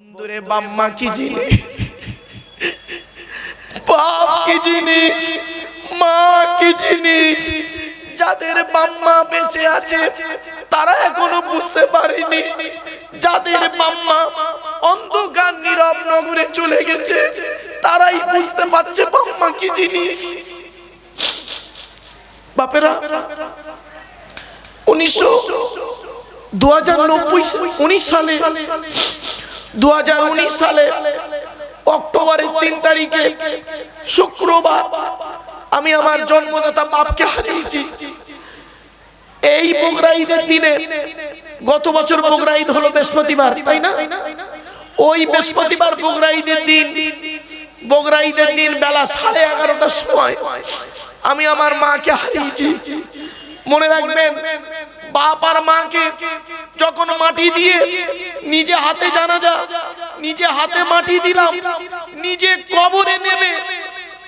বন্ধুরে বাম্মা কি জিনিস, বাপ কি জিনিস, মা কি জিনিস। যাদের বাম্মা বেঁচে আছে তারা এখনো বুঝতে পারেনি, যাদের বাম্মা অন্ধকার নীরব নগরে চলে গেছে তারাই বুঝতে পারছে বাম্মা কি জিনিস। বাপেরা 2019 সালে অক্টোবরের 3 তারিখে শুক্রবার আমি আমার জন্মদাতা বাপকে হারিয়েছি। এই বকরা ঈদের দিনে, গত বছর বকরা ঈদ হলো বৃহস্পতিবার, তাই না? ওই বৃহস্পতিবার বকরা ঈদের দিন বেলা 11:30টার সময় আমি আমার মাকে হারিয়েছি। মনে রাখবেন, বাপ আর মাকে যখন মাটি দিয়ে নিজে হাতে জানাজা, নিজে হাতে মাটি দিলাম, নিজে কবরে নেবে,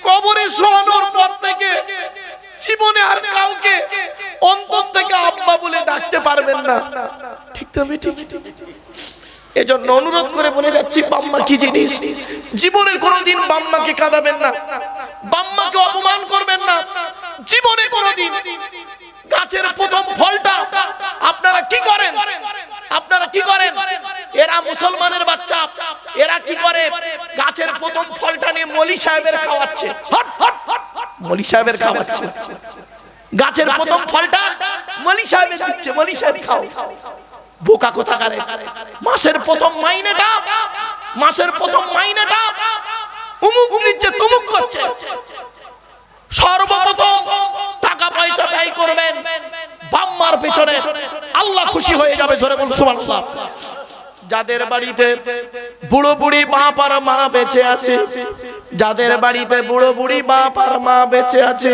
কবরে শোয়ানোর পর থেকে জীবনে আর কাউকে অন্তর থেকে আব্বা বলে ডাকতে পারবেন না। ঠিক তো? ঠিক। এজন্য অনুরোধ করে বলে যাচ্ছি, বাম্মা কি জিনিস। জীবনে কোনোদিন বাম্মাকে কাঁদাবেন না, বাম্মাকে অপমান করবেন না। জীবনে কোনোদিন গাছের প্রথম ফলটা আপনারা কি করেন? এরা মুসলমানের বাচ্চা, এরা কি করে? গাছের প্রথম ফলটা নিয়ে মলি সাহেবের খাওয়াচ্ছে, মলি সাহেবের খাওয়াচ্ছে। গাছের প্রথম ফলটা মলি সাহেবের দিচ্ছে, মলি সাহেব খাও। বোকা কোথাকারে। মাসের প্রথম মাইনেটা উমুক দিচ্ছে, তুমুক করছে। সর্বপ্রথম টাকা পয়সা ব্যয় করবেন বাম্মার পেছনে, আল্লাহ খুশি হয়ে যাবে। জোরে বলুন সুবহানাল্লাহ। যাদের বাড়িতে বুড়ো বুড়ি বাপ আর মা বেঁচে আছে, যাদের বাড়িতে বুড়ো বুড়ি বাপ আর মা বেঁচে আছে,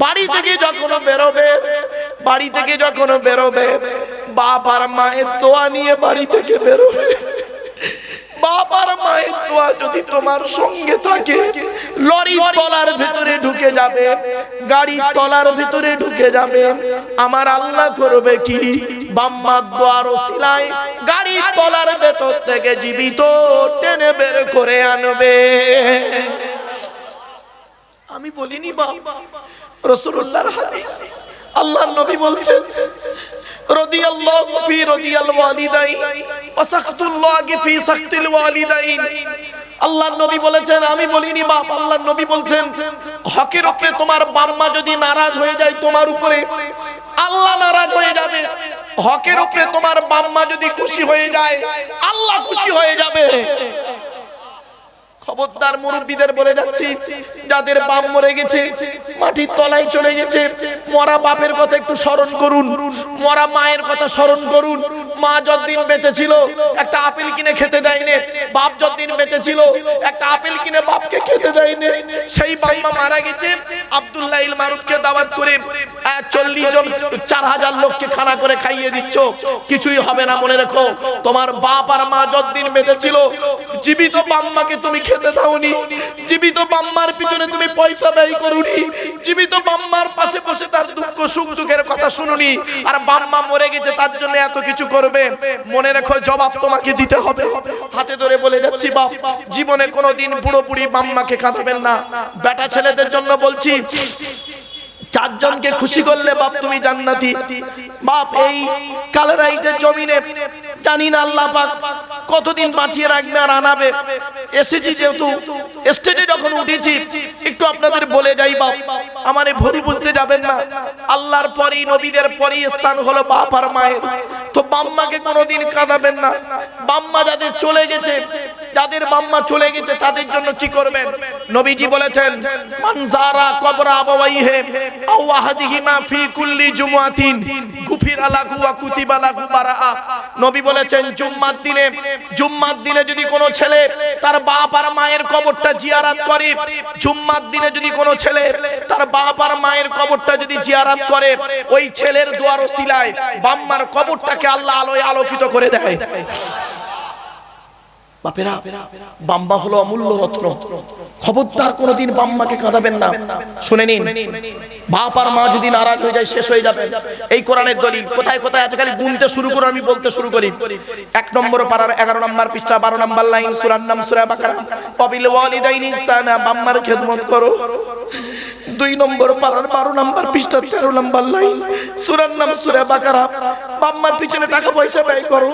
বাড়ি থেকে যখন বেরোবে বাপ আর মায়ের দোয়া নিয়ে বাড়ি থেকে বেরোবে। বাপ আর মায়ের দোয়া যদি তোমার সঙ্গে থাকে, লরির তলার ভিতরে ঢুকে যাবে, গাড়ির তলার ভিতরে ঢুকে যাবে। আমার আল্লাহ করবে কি? বাম্মার দোয়ার ওসিলায় গাড়ির তলার ভেতর থেকে জীবিত টেনে বের করে আনবে। আমি বলিনি বাপ, রাসূলুল্লাহর হাদিস। আল্লাহর নবী বলছেন, রাদিয়াল্লাহু ফি রাদিয়াল ওয়ালিদাইন ওয়া সাকতুল্লাহি ফি সাকতিল ওয়ালিদাইন। আল্লাহর নবী বলেছেন, আমি বলিনি বাপ, আল্লাহর নবী বলছেন, হকের উপরে তোমার বাম্মা যদি নারাজ হয়ে যায় তোমার উপরে, আল্লাহ নারাজ হয়ে যাবে। হকের উপরে তোমার বাম্মা যদি খুশি হয়ে যায়, আল্লাহ খুশি হয়ে যাবে। খবরদার মুরব্বীদের বলে যাচ্ছি, যাদের বাপ মরে গেছে, মাটির তলায় চলে গেছে, মরা বাপের কথা একটু স্মরণ করুন, মরা মায়ের কথা স্মরণ করুন। মা যতদিন বেঁচে ছিল একটা আপেল কিনে খেতে দেয়নি, বাপ যতদিন বেঁচে ছিল একটা আপেল কিনে বাপকে খেতে দেয়নি। সেই বাম্মা মারা গেছে, আব্দুল্লাহ ইল মারুফকে দাওয়াত করে 40 জন 4000 লোককে খানা করে খাইয়ে দিচ্ছ, কিছুই হবে না। মনে রেখো, তোমার বাপ আর মা যতদিন বেঁচে ছিল, জীবিত বাম্মাকে তুমি খেতে দাওনি, জীবিত বাম্মার পিছনে তুমি পয়সা ব্যয় করুনি, জীবিত বাম্মার পাশে বসে তার দুঃখ সুখ দুঃখের কথা শুনুনি, আর বাম্মা মরে গেছে তার জন্য এত কিছু করবে। মনে রেখো, জবাব তোমাকে দিতে হবে। হাতে ধরে বলে যাচ্ছি বাপ, জীবনে কোনোদিন বুড়ো বুড়ি বাম্মাকে কাঁদাবেন না। বেটা ছেলেদের জন্য বলছি, 4 জনকে খুশি করলে বাপ তুমি জান্নাতি। বাপ, এই কালরাইতের জমিনে জানি না আল্লাহ পাক কতদিন বাঁচিয়ে রাখবে আর আনাবে। এসেছি যেহেতু, স্টেজে যখন উঠেছি, একটু আপনাদের বলে যাই বাপ, আমারে ভুল বুঝতে যাবেন না। আল্লাহর পরই, নবীদের পরই স্থান হলো বাপ আর মায়ের। তো বাম্মাকে কোনোদিন কাঁদাবেন না। বাম্মা যাদের চলে গেছে, যাদের বাম্মা চলে গেছে তাদের জন্য কি করবেন? নবীজি বলেছেন, মান যারা কবরা আবাওয়াইহি আও আহাদিহিমা ফি কুল্লি জুমআতিন গুফিরা লাহু ওয়া কুতিবা লাহু বারাআ। নবী বলেছেন, জুম্মার দিনে যদি কোনো ছেলে তার বাপ আর মায়ের কবরটা জিয়ারত করে, জুম্মার দিনে যদি কোনো ছেলে তার বাপ আর মায়ের কবরটা যদি জিয়ারত করে, ওই ছেলের দোয়ার ওসিলায় বাম্মার কবরটাকে আল্লাহ আলোয় আলোকিত করে দেয়। বাপেরা, বাম্মা হলো অমূল্য রত্ন। খবরদার কোনোদিন বাম্মাকে কাঁদাবেন না। শুনে নিন, বাপ আর মা যদি নারাজ হয়ে যায় শেষ হয়ে যাবে। এই কোরআনের দলিল কোথায় কোথায় আছে খালি গুনতে শুরু করে আমি বলতে শুরু করি। 1 নম্বর পারার 11 নম্বর পৃষ্ঠা 12 নম্বর লাইন, সূরার নাম সূরা বাকারা, ওয়াবিল ওয়ালিদাইনি ইহসানা, বাম্মার খেদমত করো। 2 নম্বর পারার 12 নম্বর পৃষ্ঠা 13 নম্বর লাইন, সূরার নাম সূরা বাকারা, বাম্মার পিছনে টাকা পয়সা ব্যয় করো।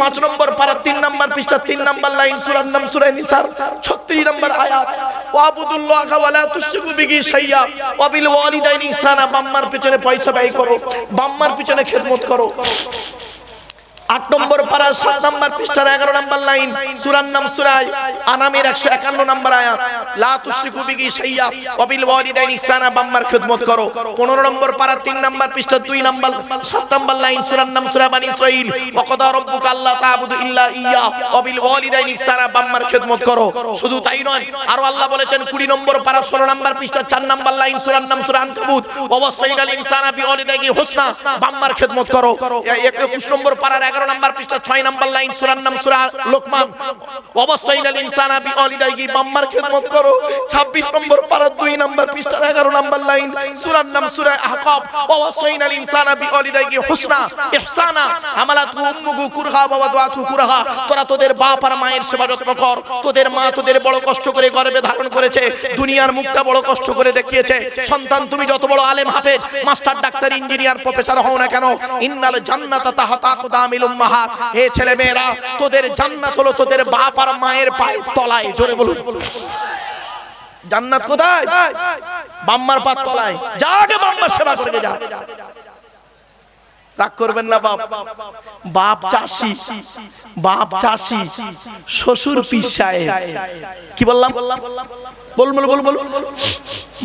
5 নম্বর পারার 3 নম্বর পৃষ্ঠা 3 নম্বর লাইন, সূরার নাম সূরা নিসার 36 নম্বর আয়াত, ওয়াবুদুল্লাহা ওয়া লা তুশরিকু বিহি শাইয়্যা ওয়াবিল ওয়ালিদাইনি ইহসানা, বাম্মার পিছনে পয়সা ব্যয় করো, বাম্মার পিছনে খেদমত করো। 8 নম্বর পারা 7 নম্বর পৃষ্ঠার 11 নম্বর লাইন, সূরার নাম সূরা আনামের 151 নম্বর আয়াত, লা তুশরিকু বিহি শাইয়্যা ওয়াবিল ওয়ালিদাইনি ইহসানা, বাম্মার খেদমত করো। 15 নম্বর পারা 3 নম্বর পৃষ্ঠা 2 নম্বর 7 নম্বর লাইন, সূরার নাম সূরা বানী ইসরাঈল, ওয়া ক্বাদা রাব্বুকা আল্লা তা'বুদু ইল্লা ইয়্যা ওয়াবিল ওয়ালিদাইনি ইহসানা, বাম্মার খেদমত করো। শুধু তাই নয়, আর আল্লাহ বলেছেন 20 নম্বর পারা 16 নম্বর পৃষ্ঠা 4 নম্বর লাইন, সূরার নাম সূরা আনকাবুত, ওয়া ওয়াসাইনাল ইনসানা বিওয়ালিদাইহি হুসনা, বাম্মার খেদমত করো। 21 নম্বর পারার 11 নম্বর পৃষ্ঠা 6 নম্বর লাইন, সূরার নাম সূরা লোকমান, ওয়া ওয়াসাইনাল ইনসানা বিওয়ালিদাইহি, বাম্মার খেদমত করো। 26 নম্বর পারার 2 নম্বর পৃষ্ঠা 11 নম্বর লাইন, সূরার নাম সূরা আহকাব, ওয়া ওয়াসাইনাল ইনসানা বিওয়ালিদাইহি হুসনা ইহসানা হামালাতহু উম্মুহু কুরহা ওয়া ওয়াদাতুহু কুরহা, তোরা তোদের বাপ আর মায়ের সেবা যত্ন কর। তোদের মা তোদের বড় কষ্ট করে গর্ভে ধারণ করেছে, দুনিয়ার মুখটা বড় কষ্ট করে দেখিয়েছে। সন্তান তুমি যত বড় আলেম, হাফেজ, মাস্টার, ডাক্তার, ইঞ্জিনিয়ার, প্রফেসর হও না কেন, ইন্নাল জান্নাতা তাহতা আকদামিল উম্মাহাত, হে ছেলে মেয়েরা, তোদের জান্নাত হলো তোদের বাপ আর মায়ের পায়ের তলায়। জোরে বলুন, জান্নাত কোথায়? বাম্মার পায়ের তলায়। যা আগে বাম্মার সেবা করে যা। রাগ করবেন না বাপ। বাপ চাষি, বাপ চাষি, শ্বশুর পীর সাহেব। কি বললাম? বল।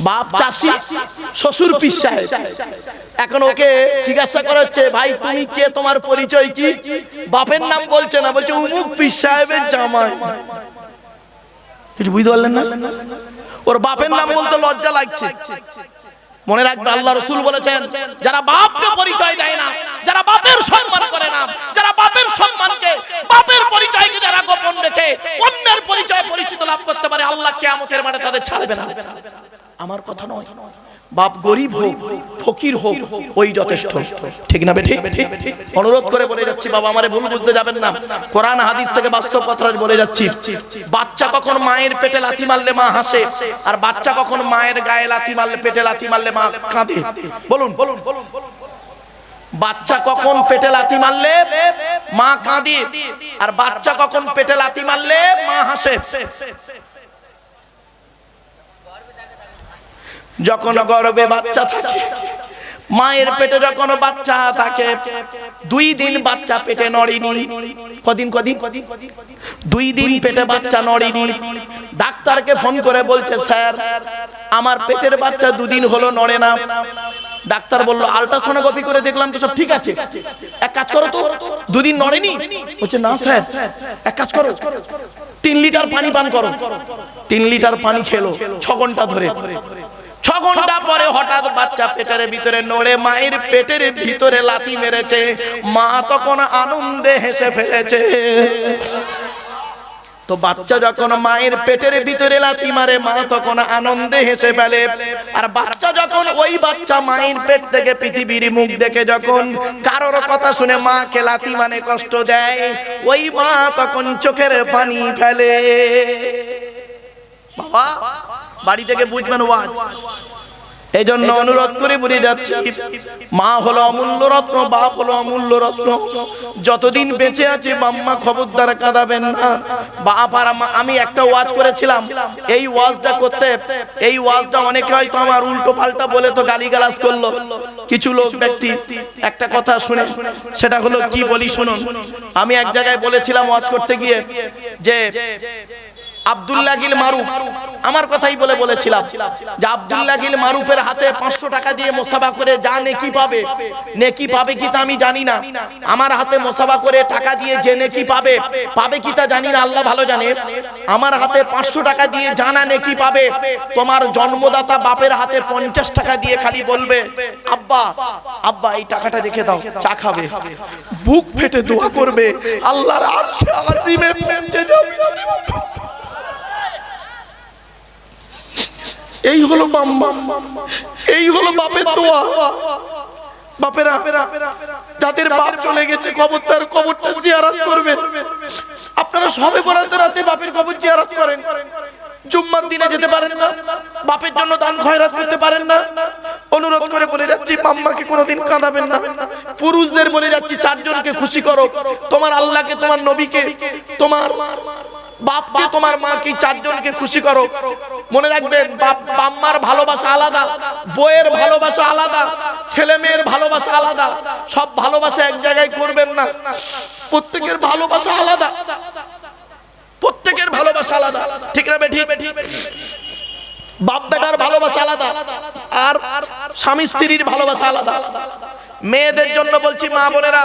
বাপ চাষি, শ্বশুর পীর সাহেব। এখন ওকে জিজ্ঞাসা করা হচ্ছে, ভাই তুমি কে, তোমার পরিচয় কি? বাপের নাম বলছে না, বলছে উমুক পীর সাহেবের জামাই। কিছু বুঝতে পারলেন না? ওর বাপের নাম বলতে লজ্জা লাগছে। মনে রাখবে, আল্লাহ রাসূল বলেছেন, যারা বাপকে পরিচয় দেয় না, যারা বাপের সম্মান করে না, যারা বাপের সম্মানকে, বাপের পরিচয়কে যারা গোপন রেখে অন্যের পরিচয় পরিচিত লাভ করতে পারে, আল্লাহ কিয়ামতের মাঠে তাদের ছাড়বে না। আমার কথা নয়, বাপ গরিব হোক, ফকির হোক, ওই যথেষ্ট। ঠিক না বেঠিক? অনুরোধ করে বলে যাচ্ছি, বাবা আমারে ভুল বুঝতে যাবেন না। কোরআন হাদিস থেকে বাস্তব কথা বলে যাচ্ছি। বাচ্চা কখন মায়ের পেটে লাথি মারলে মা হাসে, আর বাচ্চা কখন মায়ের গায়ে লাথি মারলে, পেটে লাথি মারলে মা কাঁদে? বলুন। বাচ্চা কখন পেটে লাথি মারলে মা কাঁদে, আর বাচ্চা কখন পেটে লাথি মারলে মা হাসে? যখন গর্ভে বাচ্চা থাকে, মায়ের পেটে যখন বাচ্চা থাকে, 2 দিন বাচ্চা পেটে নড়েনি। কদিন? 2 দিন পেটে বাচ্চা নড়েনি। ডাক্তারকে ফোন করে বলছে, স্যার আমার পেটের বাচ্চা 2 দিন হলো নড়ে না। ডাক্তার বলল, আল্ট্রাসোনোগ্রাফি করে দেখলাম তো সব ঠিক আছে, এক কাজ করো তো, 2 দিন নড়েনি? বলছে না স্যার, এক কাজ করো, 3 লিটার পানি পান করো। 3 লিটার পানি খেলো 6 ঘন্টা ধরে। 6 ঘন্টা পরে হঠাৎ বাচ্চা পেটের ভিতরে নড়ে মায়ের পেটের ভিতরে লাথি মেরেছে। মা তখন আনন্দে হেসে ফেলেছে। তো বাচ্চা যখন মায়ের পেটের ভিতরে লাথি মারে, মা তখন আনন্দে হেসে ফেলে। আর বাচ্চা যখন, ওই বাচ্চা মায়ের পেট থেকে পৃথিবীর মুখ দেখে যখন কারোর কথা শুনে মাকে লাথি মানে কষ্ট দেয়, ওই মা তখন চোখের পানি ফেলে। বাবা বাড়ি থেকে বুঝবেন ওয়াজ। এই জন্য অনুরোধ করে বলে যাচ্ছি, মা হলো অমূল্য রত্ন, বাপ হলো অমূল্য রত্ন। যতদিন বেঁচে আছে বাম্মা খবরদার কাঁদাবেন না। বাপ আর আমি একটা ওয়াজ করেছিলাম, এই ওয়াজটা করতে, এই ওয়াজটা অনেকে হয়তো আমার উল্টো পাল্টা বলে তো গালিগালাজ করলো। কিছু লোক ব্যক্তি একটা কথা শুনে, সেটা হলো কি বলি শুনুন। আমি এক জায়গায় বলেছিলাম ওয়াজ করতে গিয়ে যে আব্দুল্লাহ গিল মারুফ, আমার কথাই বলেছিলাম যে আব্দুল্লাহ গিল মারুফের হাতে 500 টাকা দিয়ে মোসাবা করে যা নেকি পাবে, নেকি পাবে কি তা আমি জানি না। আমার হাতে মোসাবা করে টাকা দিয়ে যে নেকি পাবে, পাবে কি তা জানি না, আল্লাহ ভালো জানে। আমার হাতে 500 টাকা দিয়ে জানা নেকি পাবে, তোমার জন্মদাতা বাপের হাতে 50 টাকা দিয়ে খালি বলবে, আব্বা আব্বা এই টাকাটা রেখে দাও, চা খাবে। বুক ফেটে দোয়া করবে, আল্লাহর আরশে আজিমে পৌঁছে যাবে। এই হলো বাম্মা, এই হলো বাপের দোয়া। বাপেরা যাদের বাপ চলে গেছে খবরদার কবরটা জিয়ারত করবেন। আপনারা সবে বরাতে রাতে বাপের কবর জিয়ারত করেন, জুম্মার দিনে যেতে পারেন না, বাপের জন্য দান খয়রাত করতে পারেন না, অনুরোধ করে বলে যাচ্ছি আম্মাকে কোনোদিন কাঁদাবেন না। পুরুষদের বলে যাচ্ছি চারজনকে খুশি করো, তোমার আল্লাহকে, তোমার নবীকে, তোমার বাপকে, তোমার মাকে, চারজনকে খুশি করো। মনে রাখবেন বাপ আম্মার ভালোবাসা আলাদা, বইয়ের ভালোবাসা আলাদা, ছেলে মেয়ের ভালোবাসা আলাদা। সব ভালোবাসা এক জায়গায় করবেন না, প্রত্যেকের ভালোবাসা আলাদা, প্রত্যেকের ভালোবাসা আলাদা, ঠিক না বেঠিক? বাপ বেটার ভালোবাসা আলাদা, আর স্বামী স্ত্রীর ভালোবাসা আলাদা। মেয়েদের জন্য বলছি, মা বোনেরা,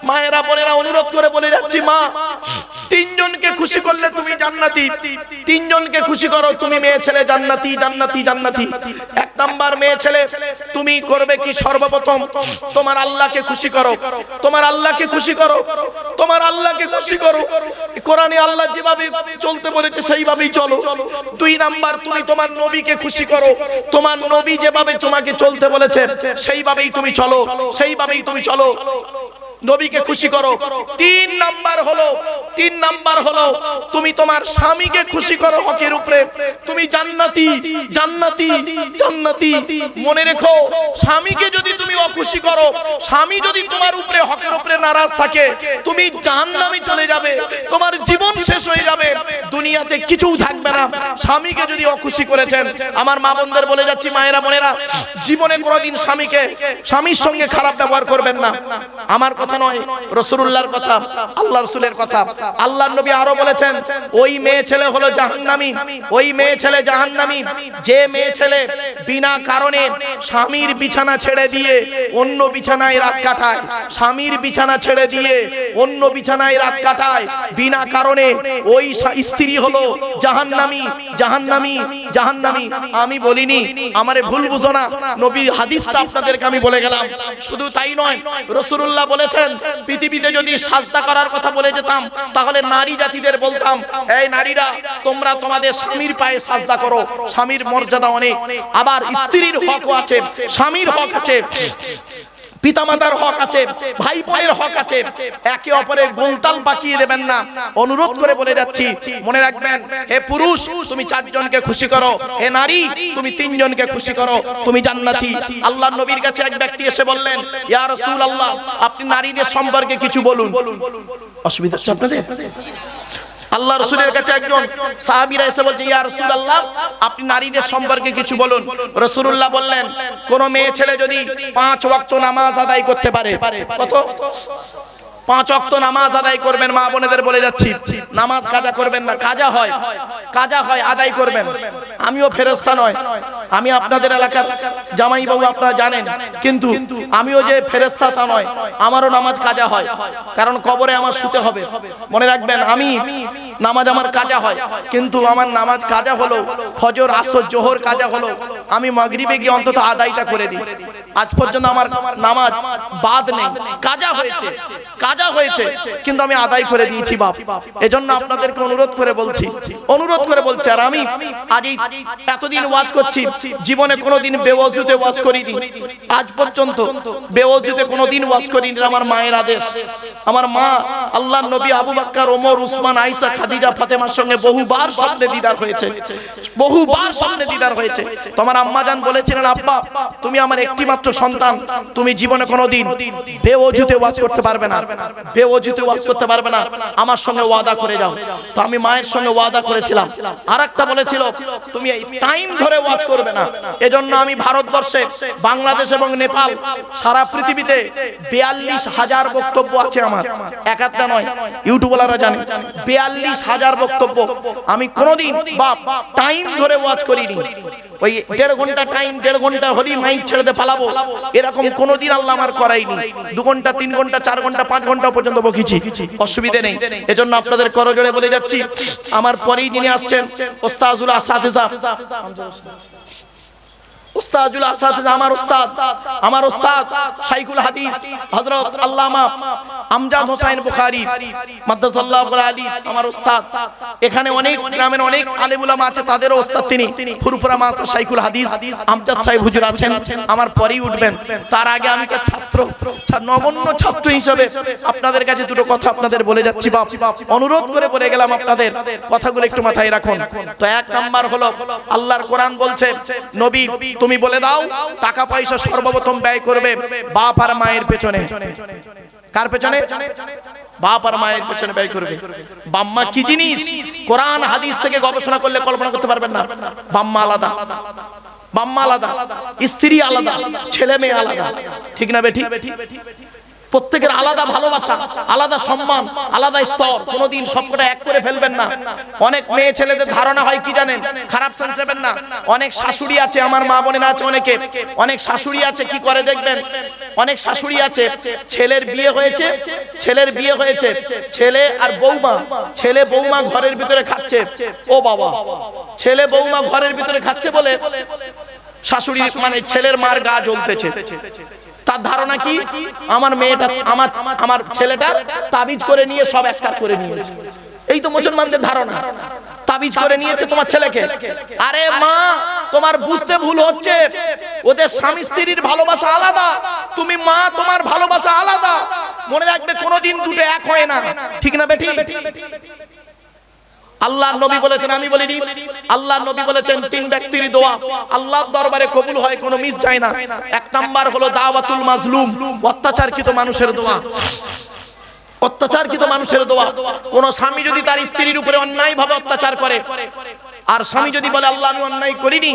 মায়েরা বোনেরা, অনুরোধ করে বলে যাচ্ছি, মা তিনজনকে খুশি করলে তুমি জান্নাতি, তিনজনকে খুশি করো, তুমি মেয়ে ছেলে জান্নাতি, জান্নাতি, জান্নাতি। এক নাম্বার মেয়ে ছেলে তুমি করবে কি? সর্বপ্রথম তোমার আল্লাহকে খুশি করো, তোমার আল্লাহকে খুশি করো, তোমার আল্লাহকে খুশি করো। কোরআনে আল্লাহ যেভাবে চলতে বলেছে সেইভাবেই চলো। দুই নাম্বার তুমি তোমার নবীকে খুশি করো, তোমার নবী যেভাবে তোমাকে চলতে বলেছে সেইভাবেই তুমি চলো, সেইভাবেই তুমি চলো, নবীকে খুশি করো। তিন নাম্বার হলো তুমি তোমার স্বামীকে খুশি করো হকের উপরে, তুমি জান্নাতি, জান্নাতি, জান্নাতি। মনে রেখো, স্বামীকে যদি তুমি অখুশি করো, স্বামী যদি তোমার উপরে হকের উপরে নারাজ থাকে, তুমি জাহান্নামে চলে যাবে, তোমার জীবন শেষ হয়ে যাবে, দুনিয়াতে কিছুই থাকবে না। স্বামীকে যদি অখুশি করেছেন, আমার মা বোনদের বলে যাচ্ছি, মায়েরা বোনেরা, জীবনে কোনোদিন স্বামীর সঙ্গে খারাপ ব্যবহার করবেন না। আমার কথা নয়, রাসূলুল্লাহর কথা, আল্লাহ রাসূলের কথা। আল্লাহর নবী আরো বলেছেন, ওই মেয়ে ছেলে হলো জাহান্নামী, ওই মেয়ে ছেলে জাহান্নামী যে মেয়ে ছেলে বিনা কারণে স্বামীর বিছানা ছেড়ে দিয়ে অন্য বিছানায় রাত কাটায়, স্বামীর বিছানা ছেড়ে দিয়ে অন্য বিছানায় রাত কাটায় বিনা কারণে, ওই স্ত্রী হলো জাহান্নামী, জাহান্নামী, জাহান্নামী। আমি বলিনি, আমারে ভুল বুঝো না, নবীর হাদিসটা আপনাদেরকে আমি বলে গেলাম। শুধু তাই নয়, রাসূলুল্লাহ বলেছেন, পৃথিবীতে যদি সাজদা করার কথা বলে যেতাম, তাহলে নারী জাতিদের বলতাম, এই নারীরা তোমরা তোমাদের স্বামীর পায়ে সাজদা করো, স্বামীর মর্যাদা অনেক। আবার স্ত্রীর হকও আছে, স্বামীর হক আছে, পিতামাতার হক আছে, ভাই ভাইয়ের হক আছে, একে অপরের গোলতাল পাকিয়ে দেবেন না। অনুরোধ করে বলে যাচ্ছি, মনে রাখবেন, হে পুরুষ তুমি চারজনকে খুশি করো, হে নারী তুমি তিনজনকে খুশি করো, তুমি জান্নাতি। আল্লাহর নবীর কাছে এক ব্যক্তি এসে বললেন, ইয়া রাসূলুল্লাহ, আপনি নারীদের সম্পর্কে কিছু বলুন। অসুবিধা হচ্ছে আপনাদের? আল্লাহ রাসূলের কাছে একজন সাহাবীরা এসে বলছে, ইয়া রাসূলুল্লাহ, আপনি নারীদের সম্পর্কে কিছু বলুন। রাসূলুল্লাহ বললেন, কোন মেয়ে ছেলে যদি 5 ওয়াক্ত নামাজ আদায় করতে পারে, কত? 5 ওয়াক্ত নামাজ আদায় করবেন। মা বোনেদের বলে যাচ্ছি, নামাজ কাজা করবেন না, কাজা হয়, কাজা হয়, আদায় করবেন। আমিও ফেরেশতা নয়, আমি আপনাদের এলাকার জামাই বাবু, আপনারা জানেন, কিন্তু আমিও যে ফেরেশতা তা নয়, আমারও নামাজ কাজা হয়, কারণ কবরে আমার শুতে হবে। মনে রাখবেন, আমি নামাজ আমার কাজা হয়, কিন্তু আমার নামাজ কাজা হলো, ফজর আসর জোহর কাজা হলো, আমি মাগরিবে গিয়ে অন্তত আদায়টা করে দিই। আজ পর্যন্ত আমার নামাজ বাদ নেই, কাজা হয়েছে, কাজা হয়েছে, কিন্তু আমি আদায় করে দিয়েছি বাপ। এজন্য আপনাদেরকে অনুরোধ করে বলছি, অনুরোধ করে বলছি। আর আমি আজ এতদিন ওয়াজ করছি, জীবনে কোনোদিন বেওয়াজুতে ওয়াজ করিনি, আজ পর্যন্ত বেওয়াজুতে কোনোদিন ওয়াজ করিনি। আমার মায়ের আদেশ, আমার মা আল্লাহর নবী আবু বকর, ওমর, উসমান, আয়েশা, খাদিজা, ফাতেমার সঙ্গে বহুবার স্বপ্নে দিদার হয়েছে, বহুবার স্বপ্নে দিদার হয়েছে। তোমার আম্মা জান বলেছিলেন, আব্বা তুমি আমার একটি মাত্র সন্তান, তুমি জীবনে কোনোদিন বেওয়াজুতে ওয়াজ করতে পারবে না, বেওয়াজুতে ওয়াজ করতে পারবে না, আমার সঙ্গে ওয়াদা করে যাও। তো আমি মায়ের সঙ্গে ওয়াদা করেছিলাম। আরেকটা বলেছিল, তুমি এই টাইম ধরে ওয়াজ করবে না। এজন্য আমি ভারতবর্ষে, বাংলাদেশ এবং নেপাল, সারা পৃথিবীতে 42,000 বক্তব্য আছে আমার, এক একটা নয়, ইউটিউবাররা জানে, 42,000 বক্তব্য। আমি কোনোদিন বাপ টাইম ধরে ওয়াজ করিনি। ওই 1.5 ঘন্টা টাইম, 1.5 ঘন্টা হলেই মাইক ছেড়ে দিয়ে পালাবো, এরকম কোনোদিন আল্লাহ আমার করাইনি। 2 ঘন্টা, 3 ঘন্টা, 4 ঘন্টা, 5 ঘন্টা পর্যন্ত বকেছি, অসুবিধা নেই। এজন্য আপনাদের করজোড়ে বলে যাচ্ছি, আমার পরেই যিনি আসছেন ওস্তাজুল আসাতিজা, উস্তাদুল আসাতিজা আমার উস্তাদ শাইখুল হাদিস হযরত আল্লামা আমজাদ হোসেন বুখারী মাদ্দাসাল্লাহু আলী আমার উস্তাদ। এখানে অনেক গ্রামের অনেক আলেম উলামা আছে, তাদেরও উস্তাদ তিনি ফুরফুরা মাস্টার শাইখুল হাদিস আমজাদ সাহেব হুজুর আছেন, আমার পরেই উঠবেন। তার আগে আমি তার ছাত্র, নগণ্য ছাত্র হিসেবে আপনাদের কাছে দুটো কথা আপনাদের বলে যাচ্ছি বাপ, অনুরোধ করে বলে গেলাম, আপনাদের কথাগুলো একটু মাথায় রাখুন। তো এক নাম্বার হলো আল্লাহর কোরআন বলছে, নবী তুমি বলে দাও টাকা পয়সা সর্বপ্রথম ব্যয় করবে বাপ আর মায়ের পেছনে। কার পেছনে? বাপ আর মায়ের পেছনে ব্যয় করবে। বাম্মা কি জিনিস কোরআন হাদিস থেকে গবেষণা করলে কল্পনা করতে পারবেন না। বাম্মা আলাদা, বাম্মা আলাদা, স্ত্রী আলাদা, ছেলে মেয়ে আলাদা, ঠিক না বেঠিক? প্রত্যেকের আলাদা ভালোবাসা, আলাদা সম্মান, আলাদা স্তর। কোনোদিন সবকটা এক করে ফেলবেন না। অনেক মেয়ে ছেলেদের ধারণা হয় কি জানেন, খারাপ সেন্স নেবেন না। অনেক শাশুড়ি আছে, আমার মা বোনেরা আছে অনেকে, অনেক শাশুড়ি আছে কি করে দেখবেন, অনেক শাশুড়ি আছে ছেলের বিয়ে হয়েছে, ছেলে আর বৌমা, ছেলে বৌমা ঘরের ভিতরে খাচ্ছে, ও বাবা, ছেলে বৌমা ঘরের ভিতরে খাচ্ছে বলে শাশুড়ি মানে ছেলের মার গা জ্বলতেছে। তার ধারণা কি, আমার মেয়েটা আমার ছেলেটা তাবিজ করে নিয়ে সব এককার করে নিয়েছে। এই তো মুসলমানদের ধারণা, তাবিজ করে নিয়েছে তোমার ছেলেকে। আরে মা, তোমার বুঝতে ভুল হচ্ছে, ওদের স্বামী স্ত্রীর ভালোবাসা আলাদা, তুমি মা, তোমার ভালোবাসা আলাদা। মনে রাখবে কোনোদিন দুটো এক হয় না, ঠিক না বেঠিক? আল্লাহর নবী বলেছেন, আমি বলিনি, আল্লাহর নবী বলেছেন তিন ব্যক্তির দোয়া আল্লাহর দরবারে কবুল হয়, কোনো মিস যায় না। এক নাম্বার হলো দাওয়াতুল মাজলুম, অত্যাচারকৃত মানুষের দোয়া। অত্যাচারকৃত মানুষের দোয়া। কোন স্বামী যদি তার স্ত্রীর উপরে অন্যায়ভাবে অত্যাচার করে, আর স্বামী যদি বলে আল্লাহ আমি অন্যায় করিনি,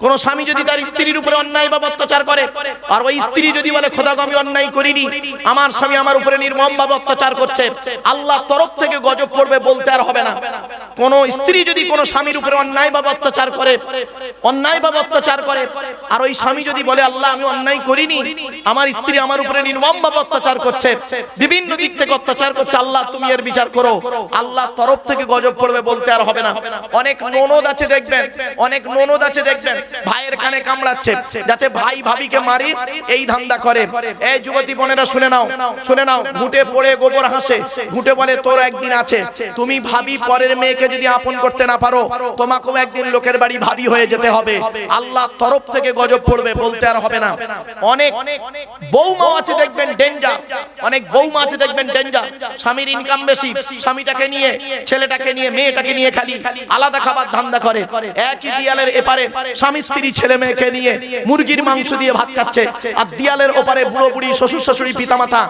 কোন স্বামী যদি তার স্ত্রীর উপরে অন্যায়ভাবে অত্যাচার করে, আর ওই স্ত্রী যদি বলে খোদা গো আমি অন্যায় করিনি, আমার স্বামী আমার উপরে নির্মমভাবে অত্যাচার করছে, আল্লাহর তরফ থেকে গজব পড়বে, বলতে আর হবে না। কোন স্ত্রী যদি কোন স্বামীর উপরে অন্যায়ভাবে অত্যাচার করে, আর ওই স্বামী যদি বলে আল্লাহ আমি অন্যায় করিনি, আমার স্ত্রী আমার উপরে নির্মমভাবে অত্যাচার করছে, বিভিন্ন দিক থেকে অত্যাচার করছে, আল্লাহ তুমি এর বিচার করো, আল্লাহর তরফ থেকে গজব পড়বে, বলতে আর হবে না। অনেক ননদ আছে দেখবেন, ভাইয়ের কানে কামড়াচ্ছে যাতে ভাই ভাবিকে মারি, এই ধান্দা করে। এই যুবতী বোনেরা শুনে নাও, ঘুটে পড়ে গোবর হাসে, ঘুটে বলে তোর একদিন আছে। তুমি ভাবি পরের মেয়েকে যদি আপন করতে না পারো, তোমাকেও একদিন লোকের বাড়ি ভাবি হয়ে যেতে হবে, আল্লাহ তরফ থেকে গজব পড়বে, বলতে আর হবে না। অনেক বৌমা আছে দেখবেন ডেঞ্জার, অনেক বৌমা আছে দেখবেন ডেঞ্জার। স্বামীর ইনকাম বেশি, স্বামীটাকে নিয়ে, ছেলেটাকে নিয়ে, মেয়েটাকে নিয়ে খালি আলাদা খাবার ধান্দা করে। একই দিয়ালের এপারে স্বামী স্ত্রী ছেলে মেয়েকে নিয়ে মুরগির মাংস দিয়ে ভাত খাচ্ছে, আর দিয়ালের ওপারে বুড়ো বুড়ি শ্বশুর শাশুড়ি পিতামাতা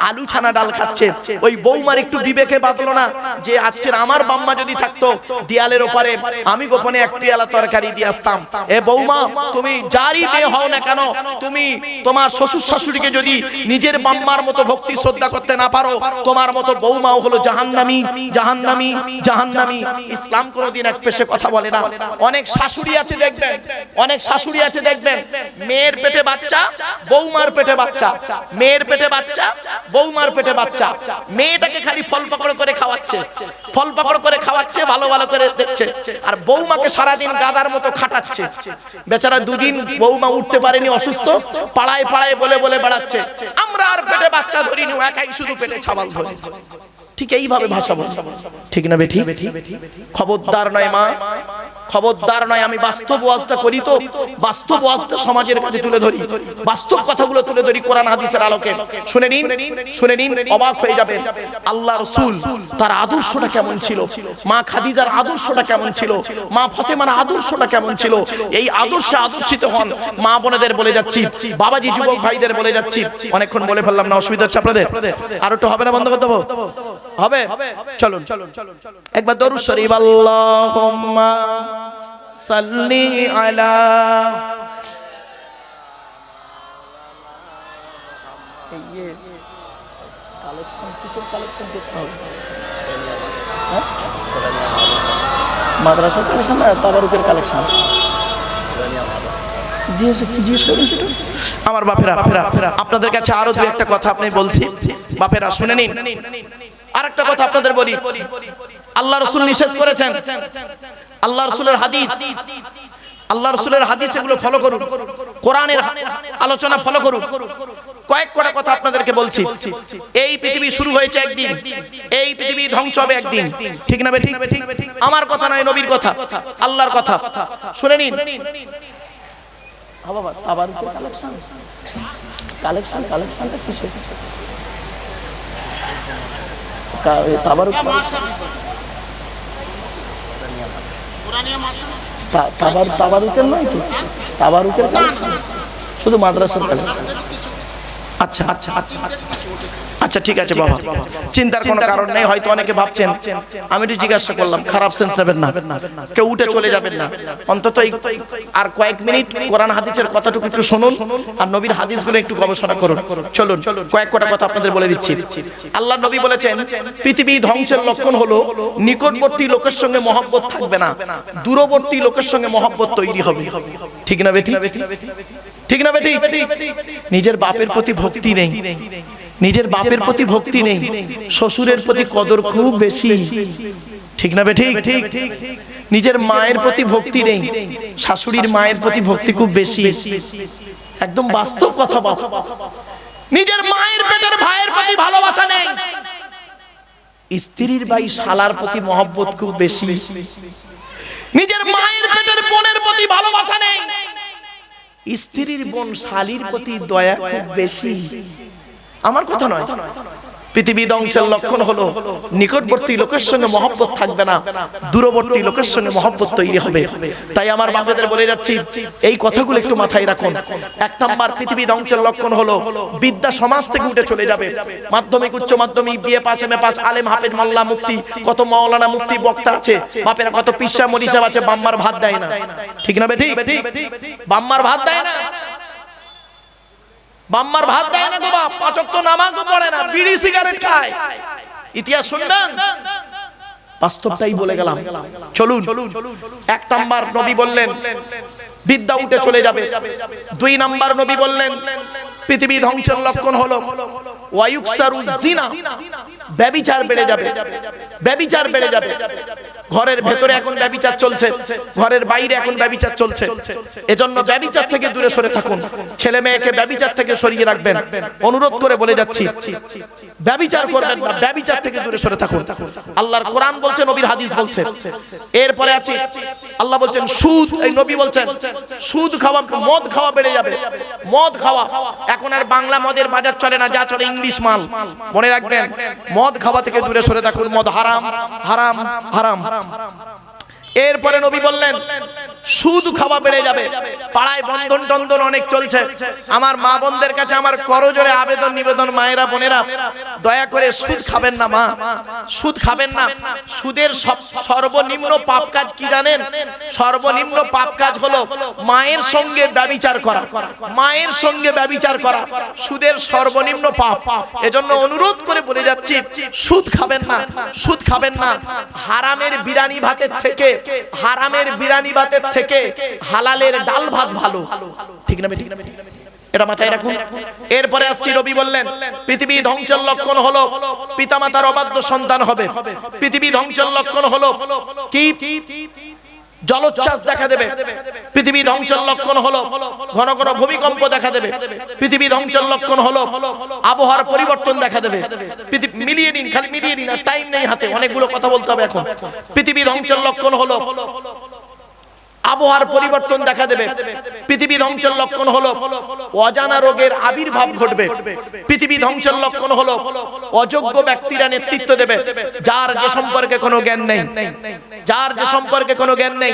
আলু ছানা ডাল খাচ্ছে। ওই বৌমার একটু বিবেকে বাঁধলো না যে আজকের আমার বাম্মা যদি থাকতো দিয়ালের ওপারে, আমি গোপনে এক পেয়ালা তরকারি দিয়ে আসতাম। এ বৌমা, তুমি যারই মেয়ে হও না কেন, তুমি তোমার শ্বশুর শাশুড়িকে যদি নিজের বাম্মার মতো ভক্তি শ্রদ্ধা করতে না পারো, তোমার মতো বৌমাও হলো জাহান্নামী, জাহান্নামী, জাহান্নামী। ইসলাম কোনোদিন এক পেশে কথা বলে না। অনেক শাশুড়ি আছে দেখবেন, মেয়ের পেটে বাচ্চা, বৌমার পেটে বাচ্চা, মেয়ের পেটে বাচ্চা, বৌমার পেটে বাচ্চা। মেয়েটাকে খালি ফল পাকড় করে খাওয়াচ্ছে, ভালো ভালো করে দেখছে, আর বৌমাকে সারাদিন গাদার মতো খাটাচ্ছে। বেচারা দুদিন বৌমা উঠতে পারেনি, অসুস্থ, পাড়ায় পাড়ায় বলে বলে বেড়াচ্ছে আমরা আর পেটে বাচ্চা ধরিনি, একাই শুধু পেটে ছাবাল ধরে। ঠিক এইভাবে ভাষা বলে, ঠিক না বেঠিক? খবরদার নয় মা, খবরদার নয়। আমি বাস্তব ওয়াজটা করি, তো বাস্তব ওয়াজটা সমাজের কাছে তুলে ধরি, বাস্তব কথাগুলো তুলে ধরি কোরআন হাদিসের আলোকে। শুনে নিন, অবাক হয়ে যাবেন। আল্লাহ রাসূল তার আদর্শটা কেমন ছিল, মা খাদিজার আদর্শটা কেমন ছিল, মা ফাতেমার আদর্শটা কেমন ছিল, এই আদর্শে আদর্শিত হন। মা বোনেদের বলে যাচ্ছি, বাবাজি যুবক ভাইদের বলে যাচ্ছি, অনেকক্ষণ বলে ফেললাম না, অসুবিধা হচ্ছে আপনাদের? আর একটু হবে না, বন্ধ করে দেবো? হবে? চলুন একবার দরুদ শরীফ, আল্লাহুম্মা সাল্লি আলা। মাদ্রাসা কালেকশন না, তাবারুকের কালেকশন। আমার বাপেরা, আপনাদের কাছে আরো দু একটা কথা আপনি বলছি, বাপেরা শুনে নিন। আর একটা কথা আপনাদের বলি, আল্লাহ রাসূল নিষেধ করেছেন, আল্লাহ রাসূলের হাদিস, আল্লাহ রাসূলের হাদিস এগুলো ফলো করুন, কোরআনের আলোচনা ফলো করুন। কয়েক কটা কথা আপনাদেরকে বলছি। এই পৃথিবী শুরু হয়েছে একদিন, এই পৃথিবী ধ্বংস হবে একদিন, ঠিক না বেঠিক? আমার কথা নয়, নবীর কথা, আল্লাহর কথা। শুনে নিন। বাবা আবার কালেকশনটা কিসে? তাবারুকের নয় তো, তাবারুকের কালেকশন শুধু মাদ্রাসার কালেকশন। আচ্ছা আচ্ছা আচ্ছা আচ্ছা ঠিক আছে বাবা, চিন্তার কোনো কারণ নেই। হয়তো অনেকে ভাবছেন, আমি একটু জিজ্ঞাসা করলাম, খারাপ সেন্স নেবেন না, কেউ উঠে চলে যাবেন না। অন্তত আর কয়েক মিনিট কোরআন হাদিসের কথাটুকু একটু শুনুন, আর নবীর হাদিসগুলো একটু গবেষণা করুন। চলুন কয়েক কটা কথা আপনাদের বলে দিচ্ছি। আল্লাহ নবী বলেছেন, পৃথিবী ধ্বংসের লক্ষণ হলো নিকটবর্তী লোকের সঙ্গে মহব্বত থাকবে না, দূরবর্তী লোকের সঙ্গে মহব্বত তৈরি হবে। ঠিক না বেটি? ঠিক না বেটি? নিজের বাপের প্রতি ভক্তি নেই, নিজের বাপের প্রতি ভক্তি নেই, শ্বশুরের প্রতি কদর খুব বেশি। ঠিক না বেঠিক? নিজের মায়ের প্রতি ভক্তি নেই, শাশুড়ির মায়ের প্রতি ভক্তি খুব বেশি। একদম বাস্তব কথা বাবা। নিজের মায়ের পেটের ভাইয়ের প্রতি ভালোবাসা নেই, স্ত্রীর ভাই শালার প্রতি মহব্বত খুব বেশি। নিজের মায়ের পেটের বোনের প্রতি ভালোবাসা নেই, স্ত্রীর বোন শালীর প্রতি দয়া খুব বেশি। আমার কথা নয়। পৃথিবী ধ্বংসের লক্ষণ হলো নিকটবর্তী লোকের সঙ্গে মহব্বত থাকবে না, দূরবর্তী লোকের সঙ্গে মহব্বত তৈরি হবে। তাই আমার বাবাদের বলে যাচ্ছি, এই কথাগুলো একটু মাথায় রাখুন। এক নাম্বার, পৃথিবী ধ্বংসের লক্ষণ হলো বিদ্যা সমাজ থেকে উঠে চলে যাবে। মাধ্যমিক, উচ্চ মাধ্যমিক, বিএ পাস, এমএ পাস, আলেম, হাফেজ, মোল্লা, মুফতি, কত মাওলানা, মুফতি, বক্তা আছে, বাপেরা কত পিসা মরিসা আছে, বাম্মার ভাত দেয় না। ঠিক না বেঠিক? বাম্মার ভাত দেয় না, বাম্মার ভাত দেয় না গো বাপ, পাঁচ ওয়াক্ত নামাজও পড়ে না, বিড়ি সিগারেট খায়। ইতিহাস শুনবেন, বাস্তবটাই বলে গেলাম। চলুন। এক নাম্বার নবী বললেন বিদ্যা উঠে চলে যাবে। দুই নাম্বার নবী বললেন পৃথিবী ধ্বংসের লক্ষণ হলো ওয়ায়ুকসারু জিনা, ব্যভিচার বেড়ে যাবে। ব্যভিচার বেড়ে যাবে। ঘরের ভেতরে এখন ব্যভিচার চলছে, ঘরের বাইরে এখন ব্যভিচার চলছে। এজন্য ব্যভিচার থেকে দূরে সরে থাকুন, ছেলে মেয়েকে ব্যভিচার থেকে সরিয়ে রাখবেন। অনুরোধ করে বলে যাচ্ছি, ব্যভিচার করবেন না, ব্যভিচার থেকে দূরে সরে থাকুন। আল্লাহর কোরআন বলছে, নবীর হাদিস বলছে। এরপরে আছে আল্লাহ বলছেন সুদ, এই নবী বলছেন সুদ খাওয়া, মদ খাওয়া বেড়ে যাবে। মদ খাওয়া, এখন আর বাংলা মদের বাজার চলে না, যা চলে ইংলিশ মাল। মনে রাখবেন, মদ খাওয়া থেকে দূরে সরে থাকুন। মদ হারাম, হারাম, হারাম। এরপরে নবী বললেন সুদ খাওয়া বেড়ে যাবে। পাড়ায় বন্ধন টন্ধন অনেক চলছে। আমার মা বোনদের কাছে আমার করজোড়ে আবেদন নিবেদন, মায়েরা বোনেরা, দয়া করে সুদ খাবেন না মা, সুদ খাবেন না। সুদের সর্বনিম্ন পাপ কাজ কি জানেন? সর্বনিম্ন পাপ কাজ হলো মায়ের সঙ্গে ব্যভিচার করা, মায়ের সঙ্গে ব্যভিচার করা সুদের সর্বনিম্ন পাপ। এজন্য অনুরোধ করে বলে যাচ্ছি, সুদ খাবেন না, সুদ খাবেন না। হারামের বিরিয়ানি ভাতের থেকে, হারামের বিরিয়ানি ভাতের থেকে হালালের ডাল ভাত ভালো। ঠিক না? এটা মাথায় রাখুন। এরপরে আসছি, নবী বললেন পৃথিবী ধ্বংসের লক্ষণ হলো পিতামাতার অবাধ্য সন্তান হবে। পৃথিবী ধ্বংসের লক্ষণ হলো কি? জলোচ্ছ্বাস দেখা দেবে। পৃথিবী ধ্বংসের লক্ষণ হলো ঘন ঘন ভূমিকম্প দেখা দেবে। পৃথিবী ধ্বংসের লক্ষণ হলো আবহাওয়ার পরিবর্তন দেখা দেবে। মিলিয়ে নিন, খালি মিলিয়ে নিন, টাইম নেই হাতে, অনেকগুলো কথা বলতে হবে এখন। পৃথিবী ধ্বংসের লক্ষণ হলো আবহাওয়ার পরিবর্তন দেখা দেবে। পৃথিবী ধ্বংসের লক্ষণ হলো অজানা রোগের আবির্ভাব ঘটবে। পৃথিবী ধ্বংসের লক্ষণ হলো অযোগ্য ব্যক্তিরা নেতৃত্ব দেবে, যার যে সম্পর্কে কোনো জ্ঞান নেই, যার যে সম্পর্কে কোনো জ্ঞান নেই,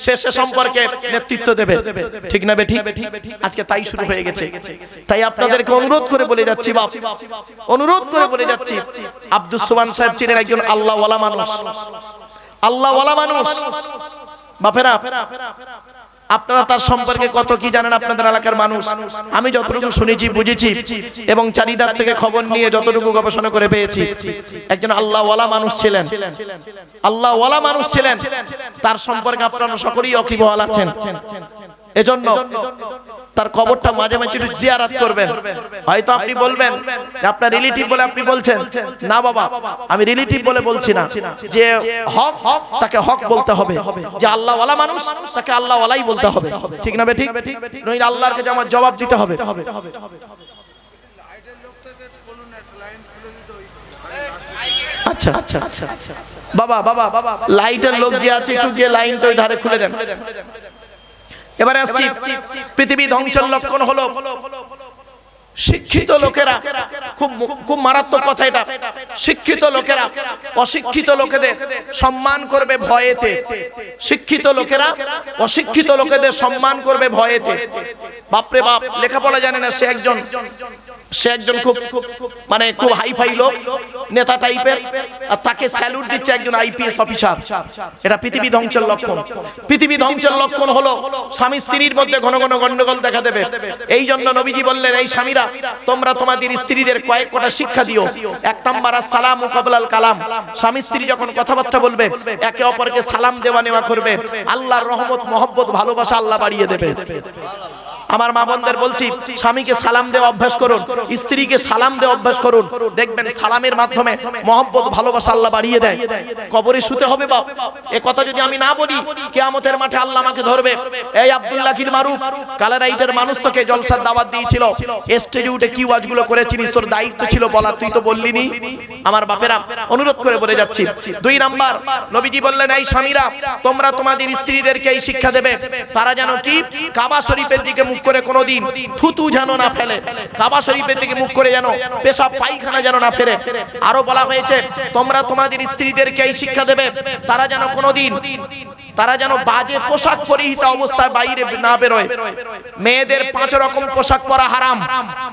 সে সম্পর্কে নেতৃত্ব দেবে। ঠিক না বেঠিক? আজকে তাই শুরু হয়ে গেছে। তাই আপনাদেরকে অনুরোধ করে বলে যাচ্ছি, বাপ, অনুরোধ করে বলে যাচ্ছি, আব্দুস সুবহান সাহেব ছিলেন একজন আল্লাহওয়ালা মানুষ, আল্লাহওয়ালা মানুষ। বাপেরা, আপনারা তার সম্পর্কে কত কি জানেন আপনাদের এলাকার মানুষ? আমি যতটুকু শুনেছি, বুঝেছি এবং চারিদার থেকে খবর নিয়ে যতটুকু গবেষণা করে পেয়েছি, একজন আল্লাহওয়ালা মানুষ ছিলেন, আল্লাহওয়ালা মানুষ ছিলেন। তার সম্পর্কে আপনারা সকলেই ওয়াকিবহাল আছেন। এজন্য তার কবরটা মাঝে মাঝে একটু জিয়ারত করবেন। হয়তো আপনি বলবেন যে আপনার রিলেটিভ বলে আপনি বলছেন, না বাবা আমি রিলেটিভ বলে বলছি না, যে হক তাকে হক বলতে হবে, যে আল্লাহ ওয়ালা মানুষ তাকে আল্লাহ ওয়ালাই বলতে হবে, ঠিক না ঠিক? নইলে আল্লাহর কাছে আমার জবাব দিতে হবে। আচ্ছা আচ্ছা আচ্ছা বাবা বাবা বাবা লাইটের লোক যে আছে একটু গিয়ে লাইনটা ওই ধারে খুলে দেন। এবারে আসছি, পৃথিবী ধ্বংসের লক্ষণ হলো শিক্ষিত লোকেরা, খুব খুব মারাত্মক কথা এটা, শিক্ষিত লোকেরা অশিক্ষিত লোকেদের সম্মান করবে ভয়েতে। শিক্ষিত লোকেরা অশিক্ষিত লোকেদের সম্মান করবে ভয়েতে। বাপরে বাপ, লেখাপড়া জানে না, সে একজন খুব মানে খুব হাইফাই লোক, নেতা টাইপের, আর তাকে স্যালুট দিচ্ছে একজন আইপিএস অফিসার। এটা পৃথিবী ধ্বংসের লক্ষণ। পৃথিবী ধ্বংসের লক্ষণ হলো স্বামী স্ত্রীর মধ্যে ঘন ঘন গন্ডগোল দেখা দেবে। এই জন্য নবীজি বললেন, এই স্বামীরা তোমরা তোমাদের স্ত্রীদের কয়েক কটা শিক্ষা দিও। এক নাম্বার আসসালামু ক্বাবলাল কালাম, স্বামী স্ত্রী যখন কথাবার্তা বলবে একে অপরকে সালাম দেওয়া নেওয়া করবে। আল্লাহর রহমত মহব্বত ভালোবাসা আল্লাহ বাড়িয়ে দেবে। আমার মা বোনদের বলছি, স্বামীকে সালাম দেওয়া অভ্যাস করুন, স্ত্রীকে সালাম দেওয়া অভ্যাস করুন, দেখবেন সালামের মাধ্যমে মহব্বত ভালোবাসা আল্লাহ বাড়িয়ে দেয়। কবরে শুতে হবে বাপ, এ কথা যদি আমি না বলি কিয়ামতের মাঠে আল্লাহ আমাকে ধরবে। এই আব্দুল্লাহ কির মারুফ কালারাইটের মানুষ তোকে জলসার দাওয়াত দিয়েছিল, স্টেজে উঠে কি ওয়াজগুলো করেছিস, তোর দায়িত্ব ছিল বলার, তুই তো বললিনি। আমার বাপেরা অনুরোধ করে বলে যাচ্ছি, 2 নাম্বার নবীজি বললেন, এই স্বামীরা তোমরা তোমাদের স্ত্রীদেরকে এই শিক্ষা দেবে, তারা যেন কি কাবা শরীফের দিকে মুখ করে কোনোদিন থুতু যেন না ফেলে, কাবা শরীফের দিকে মুখ করে যেন পেশাব পায়খানা যেন না ফেলে। আরো বলা হয়েছে, তোমরা তোমাদের স্ত্রীদেরকে এই শিক্ষা দেবে, তারা যেন কোনোদিন বাজে পোশাক পরিহিত অবস্থায় বাইরে না বেরোয়। মেয়েদের 5 রকম পোশাক পরা হারাম।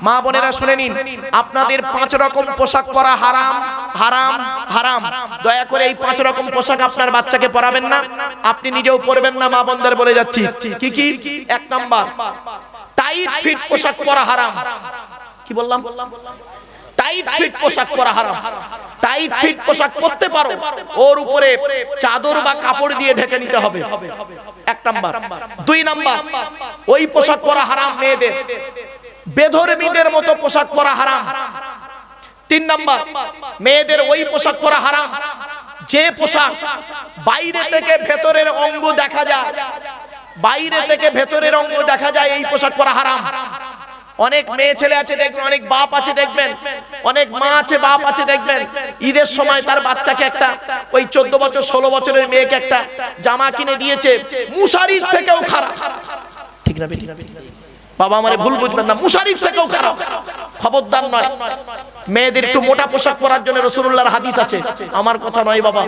মা বোনেরা শুনে নিন, আপনাদের 5 রকম পোশাক পরা হারাম হারাম হারাম। দয়া করে এই 5 রকম পোশাক আপনার বাচ্চাকে পরাবেন না, আপনি নিজেও পরবেন না। মা বোনদের বলে যাচ্ছি কি কি। 1 নাম্বার, টাইট ফিট পোশাক পরা হারাম। কি বললাম? টাইট ফিট পোশাক পরা হারাম। টাইট ফিট পোশাক পরতে পারো, ওর উপরে চাদর বা কাপড় দিয়ে ঢেকে নিতে হবে। 1 নাম্বার। 2 নাম্বার, ওই পোশাক পরা হারাম মেয়েদের, বেধর্মীদের মতো পোশাক পরা হারাম। 3 নাম্বার, মেয়েদের ওই পোশাক পরা হারাম যে পোশাক বাইরে থেকে ভেতরের অঙ্গ দেখা যায়, বাইরে থেকে ভেতরের অঙ্গ দেখা যায়, এই পোশাক পরা হারাম। অনেক মেয়ে ছেলে আছে দেখবেন, অনেক বাপ আছে দেখবেন, অনেক মা আছে বাপ আছে দেখবেন, ঈদের সময় তার বাচ্চাকে একটা ওই 14 বছর 16 বছরের মেয়েকে একটা জামা কিনে দিয়েছে, মুশারির থেকেও খারাপ। ঠিক না? বাবা আমারে ভুল বুঝবেন না, মুশারির থেকেও খারাপ। খবরদার নয়, মেয়েদের একটু মোটা পোশাক পরার জন্য রাসূলুল্লাহর হাদিস আছে, আমার কথা নয় বাবা।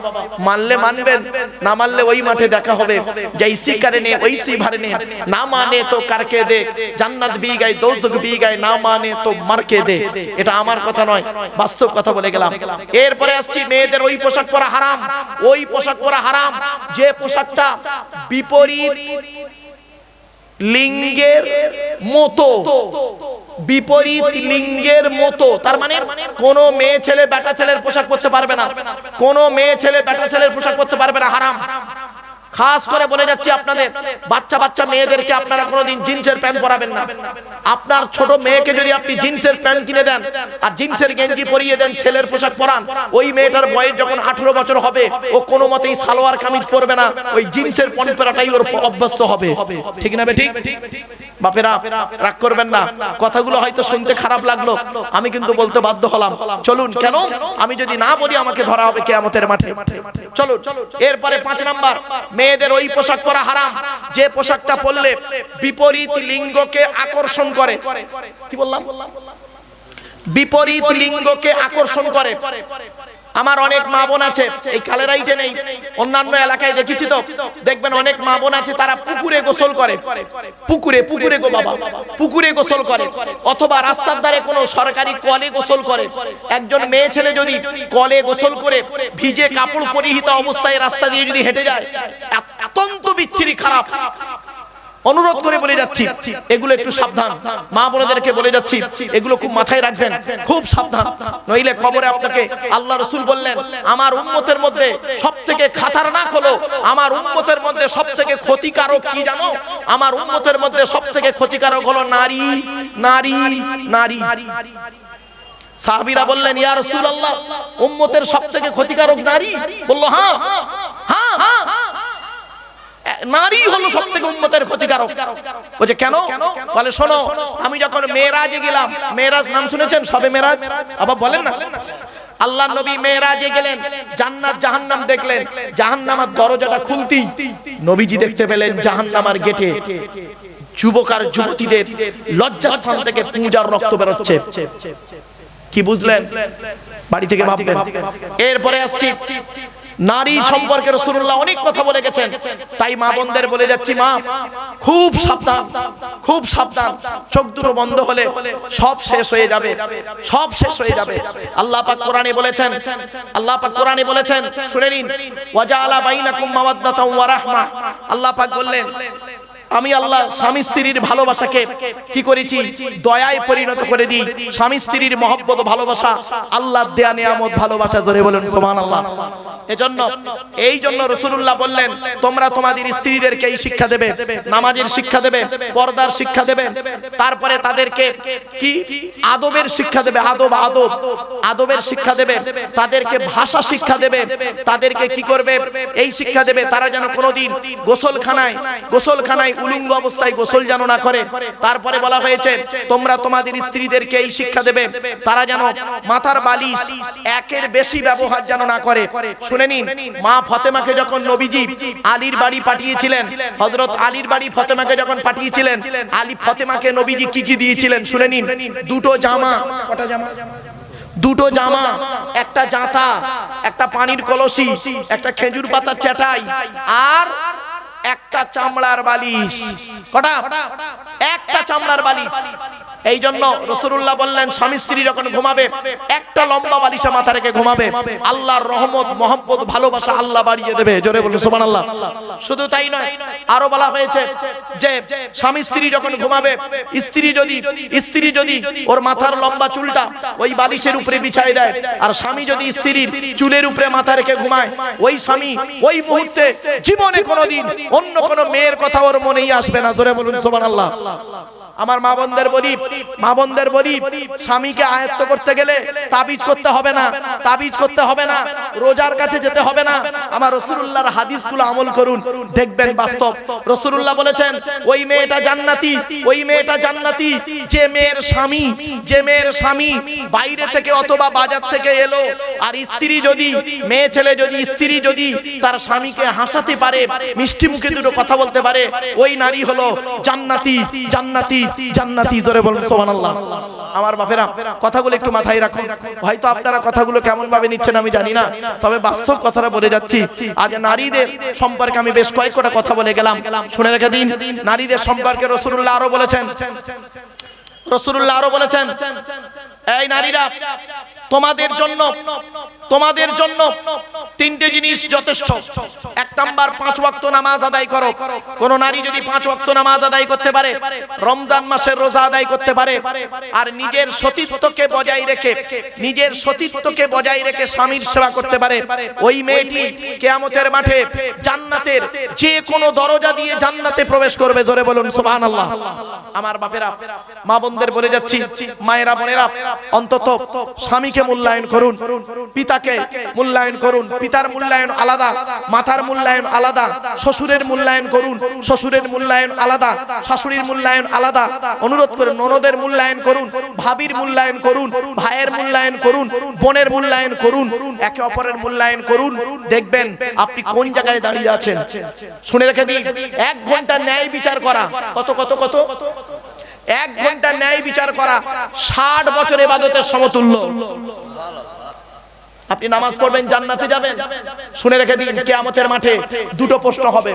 মানলে মানবেন, না মানলে ওই মাঠে দেখা হবে। জৈসি করে নে ওইসি ভরনে, না মানে তো করকে দে, জান্নাত ভি গায় দোজখ ভি গায়, না মানে তো মারকে দে। এটা আমার কথা নয়, বাস্তব কথা বলে গেলাম। এরপরে আসছি, মেয়েদের ওই পোশাক পরা হারাম, ওই পোশাক পরা হারাম যে পোশাকটা বিপরীত লিঙ্গের মতো, বিপরীত লিঙ্গের মতো। তার মানে কোন মেয়ে ছেলে বেটা ছেলের পোশাক পরতে পারবে না, কোন মেয়ে ছেলে বেটা ছেলের পোশাক পরতে পারবে না, হারাম। খাস করে বলে যাচ্ছি আপনাদের বাচ্চা মেয়েদেরকে আপনারা কোনোদিন জিন্সের প্যান্ট পরাবেন না। আপনার ছোট মেয়েকে যদি আপনি জিন্সের প্যান্ট কিনে দেন আর জিন্সের গেঞ্জি পরিয়ে দেন, ছেলের পোশাক পরান, ওই মেয়েটার বয়স যখন 18 বছর হবে ও কোনো মতেই সালোয়ার কামিজ পরবে না, ওই জিন্সের প্যান্ট পরাটাই ওর অভ্যস্ত হবে। ঠিক না ঠিক? বাপেরা রাগ করবেন না, কথাগুলো হয়তো শুনতে খারাপ লাগলো, আমি কিন্তু বলতে বাধ্য হলাম। চলুন, কেন আমি যদি না বলি আমাকে ধরা হবে কিয়ামতের মাঠে। চলুন এরপরে 5 নাম্বার, মেয়েদের ওই পোশাক পরা হারাম যে পোশাকটা পরলে বিপরীত লিঙ্গকে আকর্ষণ করে। কি বললাম? বিপরীত লিঙ্গকে আকর্ষণ করে। আমার অনেক মা বোন আছে, এই কালেরাইটে নেই, অন্যান্য এলাকায় দেখেছি তো, দেখবেন অনেক মা বোন আছে তারা পুকুরে গোসল করে, পুকুরে গো বাবা, পুকুরে গোসল করে, অথবা রাস্তার ধারে কোনো সরকারি কলে গোসল করে। একজন মেয়ে ছেলে যদি কলে গোসল করে ভিজে কাপড় পরিহিত অবস্থায় রাস্তা দিয়ে যদি হেঁটে যায়, অত্যন্ত বিচ্ছিরি খারাপ। অনুরোধ করে বলে যাচ্ছি এগুলো একটু সাবধান, মা বোনেদেরকে বলে যাচ্ছি এগুলো খুব মাথায় রাখবেন, খুব সাবধান, নইলে কবরে আপনাকে আল্লাহ রাসূল বললেন আমার উম্মতের মধ্যে সবথেকে খাতারনাক হলো, আমার উম্মতের মধ্যে সবথেকে ক্ষতিকারক কি জানো? আমার উম্মতের মধ্যে সবথেকে ক্ষতিকারক হলো নারী, নারী, নারী। সাহাবীরা বললেন ইয়া রাসূলুল্লাহ উম্মতের সবথেকে ক্ষতিকারক নারী? বলল হ্যাঁ হ্যাঁ হ্যাঁ, নারী হলো সবথেকে উম্মতের ক্ষতিকারক। বলে কেন? বলে শোনো, আমি যখন মেরাজে গেলাম, মেরাজ নাম শুনেছেন? সবে মেরাজ আবার বলেন না। আল্লাহ নবী মেরাজে গেলেন, জান্নাত জাহান্নাম দেখলেন, জাহান্নামের দরজাটা খুলতেই নবীজি দেখতে পেলেন জাহান্নামের গেটে যুবক আর যুবতীদের লজ্জাস্থান থেকে পূজার রক্ত বেরোচ্ছে। কি বুঝলেন? বাড়ি থেকে ভাববেন। এরপরে আসছি নারী সম্পর্কে রাসূলুল্লাহ অনেক কথা বলে গেছেন, তাই মা বোনদের বলে যাচ্ছি মা খুব সাবধান, খুব সাবধান, চোখ দুটো বন্ধ হলে সব শেষ হয়ে যাবে, সব শেষ হয়ে যাবে। আল্লাহ পাক কোরআনে বলেছেন, আল্লাহ পাক কোরআনে বলেছেন শুনে নিন, ওয়াজাআলা বাইনাকুম মাওয়াদ্দাতাও ওয়া রাহমা। আল্লাহ পাক বললেন আমি আল্লাহ স্বামী স্ত্রীর ভালোবাসাকে কি করেছি? দয়ায় পরিণত করে দিই। স্বামী স্ত্রীর মহব্বত ভালোবাসা আল্লাহর দেয়া নিয়ামত ভালোবাসা, জোরে বলুন সুবহানাল্লাহ। এজন্য এই জন্য রাসূলুল্লাহ বললেন তোমরা তোমাদের স্ত্রীদেরকে এই শিক্ষা দেবে, নামাজের শিক্ষা দেবে, পর্দার শিক্ষা দেবে, তারপরে তাদেরকে কি আদবের শিক্ষা দেবে, আদব আদব আদবের শিক্ষা দেবে, তাদেরকে ভাষা শিক্ষা দেবে, তাদেরকে কি করবে এই শিক্ষা দেবে তারা যেন কোনোদিন গোসলখানায় উলঙ্গ অবস্থায় গোসল যেন না করে। তারপরে বলা হয়েছে তোমরা তোমাদের স্ত্রীদেরকে এই শিক্ষা দেবে তারা যেন মাথার বালিশ একের বেশি ব্যবহার যেন না করে। শুনে নিন, মা ফাতেমাকে যখন নবীজি আলীর বাড়ি পাঠিয়েছিলেন, হযরত আলীর বাড়ি ফাতেমাকে যখন পাঠিয়েছিলেন, আলী ফাতেমাকে নবীজি কি কি দিয়েছিলেন শুনে নিন। দুটো জামা, কটা জামা? দুটো জামা, একটা জাঁতা, একটা পানির কলসি, একটা খেজুর পাতার চাটাই আর একটা চামড়ার বালিশ। কটা? একটা চামড়ার বালিশ। এই জন্য রাসূলুল্লাহ বললেন স্বামী স্ত্রী যখন ঘুমাবে একটা লম্বা বালিশে মাথা রেখে ঘুমাবে, আল্লাহর রহমত মহব্বত ভালোবাসা আল্লাহ বাড়িয়ে দেবে, জোরে বলুন সুবহানাল্লাহ। শুধু তাই নয়, আরো বলা হয়েছে যে স্বামী স্ত্রী যখন ঘুমাবে স্ত্রী যদি ওর মাথার লম্বা চুলটা ওই বালিশের উপরে বিছায় দেয়, আর স্বামী যদি স্ত্রীর চুলের উপরে মাথা রেখে ঘুমায়, ওই স্বামী ওই মুহূর্তে জীবনে কোনোদিন অন্য কোনো মেয়ের কথা ওর মনেই আসবে না, জোরে বলুন সুবহানাল্লাহ। আমার মা বোনদের বলি স্বামীকে আয়ত্ত করতে গেলে তাবিজ করতে হবে না, তাবিজ করতে হবে না, রোজার কাছে যেতে হবে না। আমার রাসূলুল্লাহর হাদিসগুলো আমল করুন, দেখবেন বাস্তব। রাসূলুল্লাহ বলেছেন ওই মেয়েটা জান্নাতি, ওই মেয়েটা জান্নাতি যে মেয়ের স্বামী বাইরে থেকে অথবা বাজার থেকে এলো, আর স্ত্রী যদি মেয়ে ছেলে যদি স্ত্রী যদি তার স্বামীকে হাসাতে পারে, মিষ্টি মুখে দুটো কথা বলতে পারে, ওই নারী হলো জান্নাতি, জান্নাতি, জান্নাতি, জোরে বলুন সুবহানাল্লাহ। আমার বাপেরা কথাগুলো একটু মাথায় রাখুন। হয়তো আপনারা কথাগুলো কেমন ভাবে নিচ্ছেন আমি জানি না, তবে বাস্তব কথাটা বলে যাচ্ছি। আজ নারীদের সম্পর্কে আমি বেশ কয়েকটা কথা বলে গেলাম, শুনে রেখে দিন। নারীদের সম্পর্কে রাসূলুল্লাহ আরো বলেছেন এই নারীরা তোমাদের জন্য তিনটে জিনিস যথেষ্ট। এক নাম্বার 5 ওয়াক্ত নামাজ আদায় করো। কোন নারী যদি 5 ওয়াক্ত নামাজ আদায় করতে পারে, রমজান মাসের রোজা আদায় করতে পারে, আর নিজের সতীত্বকে বজায় রেখে স্বামীর সেবা করতে পারে, ওই মেয়েটি কিয়ামতের মাঠে জান্নাতের যে কোনো দরজা দিয়ে জান্নাতে প্রবেশ করবে, জোরে বলুন সুবহানাল্লাহ। আমার বাপেরা মা বোনদের বলে যাচ্ছি, মায়েরা বোনেরা অন্তত স্বামীকে মূল্যায়ন করুন, পিতাকে মূল্যায়ন করুন। পিতার মূল্যায়ন আলাদা, মাতার মূল্যায়ন আলাদা, শ্বশুরের মূল্যায়ন করুন, শ্বশুরের মূল্যায়ন আলাদা, শাশুড়ির মূল্যায়ন আলাদা। অনুরোধ করে ননদের মূল্যায়ন করুন, ভাবির মূল্যায়ন করুন, ভাইয়ের মূল্যায়ন করুন, বোনের মূল্যায়ন করুন, একে অপরের মূল্যায়ন করুন। দেখবেন আপনি কোন জায়গায় দাঁড়িয়ে আছেন। শুনে রেখে দিন, 1 ঘন্টা ন্যায় বিচার করা কত 1 ঘন্টা ন্যায় বিচার করা 60 বছর ইবাদতের সমতুল্য। আপনি নামাজ পড়বেন, জান্নাতে যাবেন। শুনে রেখে দিন, কিয়ামতের মাঠে দুটো প্রশ্ন হবে,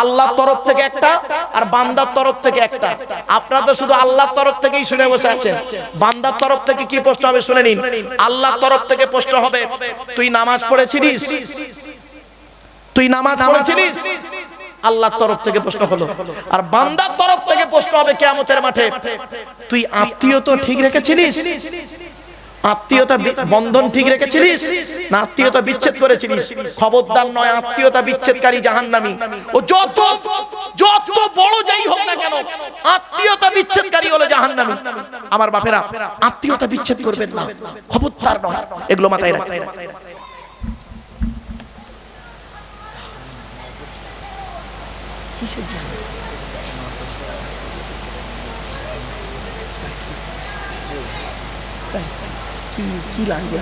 আল্লাহর তরফ থেকে একটা আর বান্দার তরফ থেকে একটা। আপনারা তো শুধু আল্লাহর তরফ থেকেই শুনে বসে আছেন, বান্দার তরফ থেকে কি প্রশ্ন হবে শুনে নিন। আল্লাহর তরফ থেকে প্রশ্ন হবে, তুই নামাজ পড়েছিলিস? আল্লাহর তরফ থেকে প্রশ্ন হলো, আর বান্দার তরফ থেকে প্রশ্ন হবে কিয়ামতের মাঠে, তুই আত্মীয়তা ঠিক রেখেছিলিস? আত্মীয়তা বন্ধন ঠিক রেখেছিলিস না আত্মীয়তা বিচ্ছেদ করেছিলিস? খবরদার নয়, আত্মীয়তা বিচ্ছেদকারী জাহান্নামী। ও যত যত বড় যাই হোক না কেন, আত্মীয়তা বিচ্ছেদকারী হলো জাহান্নামী। আমার বাপেরা, আত্মীয়তা বিচ্ছেদ করবেন না, খবরদার নয়, এগুলো মাথায় রাখবেন। কি লাগবে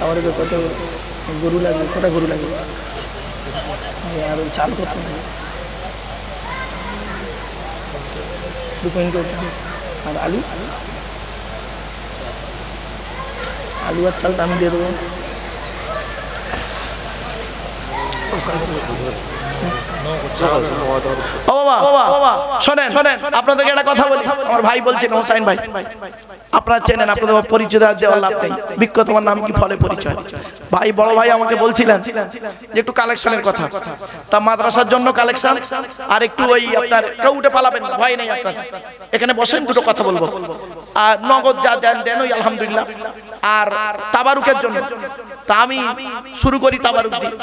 আবার কত গরু লাগবে? কটা গরু লাগবে? আর চাল কত লাগবে? 2 কুইন্টাল চাল। আর আলু, আলু আর চালটা আমি দিয়ে দেবো। ও বাবা শোনেন, আপনাদেরকে একটা কথা বলি। আমার ভাই বলছেন, হোসাইন ভাই আপনারা চেনেন, আপনাদের পরিচয় দেওয়ার লাভ নেই। বিক্ষ তোমার নাম কি, ফলে পরিচয়। ভাই বড় ভাই আমাকে বলছিলেন যে একটু কালেকশনের কথা, তা মাদ্রাসার জন্য কালেকশন, আর একটু ওই আপনার কেউ উঠে পালাবেন না, ভয় নেই আপনার, এখানে বসেন, দুটো কথা বলবো। আর নগদ যা দেন দেন, ওই আলহামদুলিল্লাহ। আর তাবারুকের জন্য, তা আমি শুরু করি তাবারুক দিয়ে।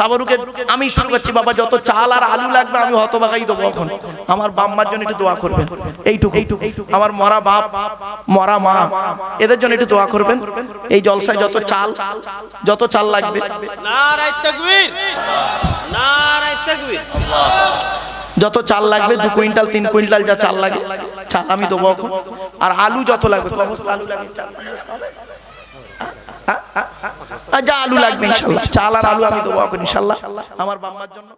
তাবারুকে আমি শুরু করছি, বাবা যত চাল আর আলু লাগবে আমি হতবাগাই দেবো। এখন আমার বাম্মার জন্য একটু দোয়া করবেন, এইটুকু। আমার মরা বাপ, মরা মা, এদের জন্য একটু দোয়া করবেন। এই জলসায় যত চাল লাগবে, নারায়ে তাকবীর, নারায়ে তাকবীর, যত চাল লাগবে 2 কুইন্টাল 3 কুইন্টাল যা চাল লাগে, চাল আমি দেবো এখন। আর আলু যত লাগবে, আলু লাগে, যা আলু লাগবে ইনশাল্লাহ, চাল আর আলু আমি দেবো এখন ইনশাল্লাহ আমার বাম্মার জন্য।